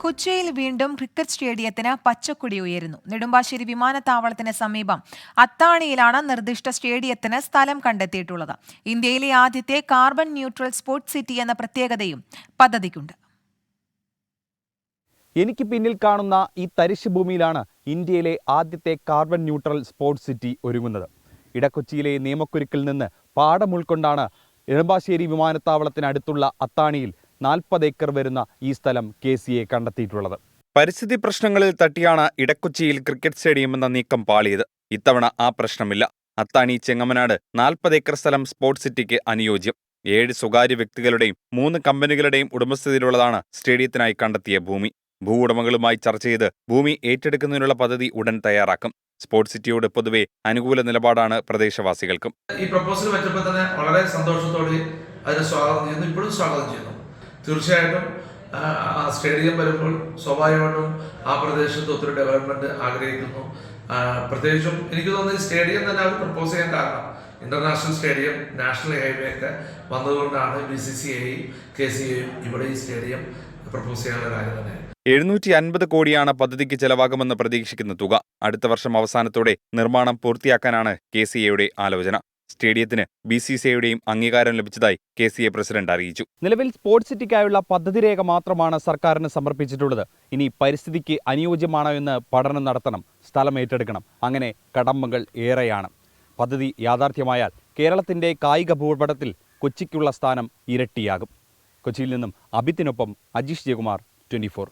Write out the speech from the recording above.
കൊച്ചിയിൽ വീണ്ടും ക്രിക്കറ്റ് സ്റ്റേഡിയത്തിന് പച്ചക്കൊടി ഉയരുന്നു. നെടുമ്പാശ്ശേരി വിമാനത്താവളത്തിന് സമീപം അത്താണിയിലാണ് നിർദ്ദിഷ്ട സ്റ്റേഡിയത്തിന് സ്ഥലം കണ്ടെത്തിയിട്ടുള്ളത്. ഇന്ത്യയിലെ ആദ്യത്തെ കാർബൺ ന്യൂട്രൽ സ്പോർട്സ് സിറ്റി എന്ന പ്രത്യേകതയും പദ്ധതിക്കുണ്ട്. എനിക്ക് പിന്നിൽ കാണുന്ന ഈ തരിശ് ഭൂമിയിലാണ് ഇന്ത്യയിലെ ആദ്യത്തെ കാർബൺ ന്യൂട്രൽ സ്പോർട്സ് സിറ്റി ഒരുങ്ങുന്നത്. ഇടക്കൊച്ചിയിലെ നിയമക്കുരുക്കിൽ നിന്ന് പാഠം ഉൾക്കൊണ്ടാണ് നെടുമ്പാശ്ശേരി വിമാനത്താവളത്തിനടുത്തുള്ള അത്താണിയിൽ 40 ഏക്കർ വരുന്ന ഈ സ്ഥലം KCA കണ്ടെത്തിയിട്ടുള്ളത്. പരിസ്ഥിതി പ്രശ്നങ്ങളിൽ തട്ടിയാണ് ഇടക്കൊച്ചിയിൽ ക്രിക്കറ്റ് സ്റ്റേഡിയം എന്ന നീക്കം പാളിയത്. ഇത്തവണ ആ പ്രശ്നമില്ല. അത്താണി ചെങ്ങമനാട് 40 ഏക്കർ സ്ഥലം സ്പോർട്സ് സിറ്റിക്ക് അനുയോജ്യം. 7 സ്വകാര്യ വ്യക്തികളുടെയും 3 കമ്പനികളുടെയും ഉടമസ്ഥതയിലുള്ളതാണ് സ്റ്റേഡിയത്തിനായി കണ്ടെത്തിയ ഭൂമി. ഭൂവുടമകളുമായി ചർച്ച ചെയ്ത് ഭൂമി ഏറ്റെടുക്കുന്നതിനുള്ള പദ്ധതി ഉടൻ തയ്യാറാക്കും. സ്പോർട്സ് സിറ്റിയോട് പൊതുവെ അനുകൂല നിലപാടാണ് പ്രദേശവാസികൾക്കും. ഈ പ്രപ്പോസൽ വെച്ചപ്പോൾ തന്നെ വളരെ സന്തോഷത്തോടെ അതിനെ സ്വാഗതം ചെയ്യുന്നു, ഇപ്പോഴും സ്വാഗതം ചെയ്യുന്നു. തീർച്ചയായിട്ടും സ്റ്റേഡിയം വരുമ്പോൾ സ്വാഭാവികമായിട്ടും ആ പ്രദേശത്ത് ഒത്തിരി ഡെവലപ്മെന്റ് ആഗ്രഹിക്കുന്നു. പ്രത്യേകിച്ചും എനിക്ക് തോന്നുന്നത് ഈ സ്റ്റേഡിയം തന്നെ അവർ പ്രപ്പോസ് ചെയ്യാൻ കാരണം ഇന്റർനാഷണൽ സ്റ്റേഡിയം, നാഷണൽ ഹൈവേ ഒക്കെ വന്നതുകൊണ്ടാണ് BCCAയും KCAയും ഇവിടെ ഈ സ്റ്റേഡിയം പ്രപ്പോസ് ചെയ്യാനുള്ള കാര്യം തന്നെ. 750 കോടിയാണ് പദ്ധതിക്ക് ചെലവാകുമെന്ന് പ്രതീക്ഷിക്കുന്ന തുക. അടുത്ത വർഷം അവസാനത്തോടെ നിർമ്മാണം പൂർത്തിയാക്കാനാണ് KCAയുടെ ആലോചന. സ്റ്റേഡിയത്തിന് BCCAയുടെയും അംഗീകാരം ലഭിച്ചതായി KCA പ്രസിഡന്റ് അറിയിച്ചു. നിലവിൽ സ്പോർട്സ് സിറ്റിക്കായുള്ള പദ്ധതി രേഖ മാത്രമാണ് സർക്കാരിന് സമർപ്പിച്ചിട്ടുള്ളത്. ഇനി പരിസ്ഥിതിക്ക് അനുയോജ്യമാണോ എന്ന് പഠനം നടത്തണം, സ്ഥലം ഏറ്റെടുക്കണം. അങ്ങനെ കടമ്പകൾ ഏറെയാണ്. പദ്ധതി യാഥാർത്ഥ്യമായാൽ കേരളത്തിന്റെ കായിക ഭൂപടത്തിൽ കൊച്ചിക്കുള്ള സ്ഥാനം ഇരട്ടിയാകും. കൊച്ചിയിൽ നിന്നും അഭിത്തിനൊപ്പം അജീഷ് ജയകുമാർ, 24.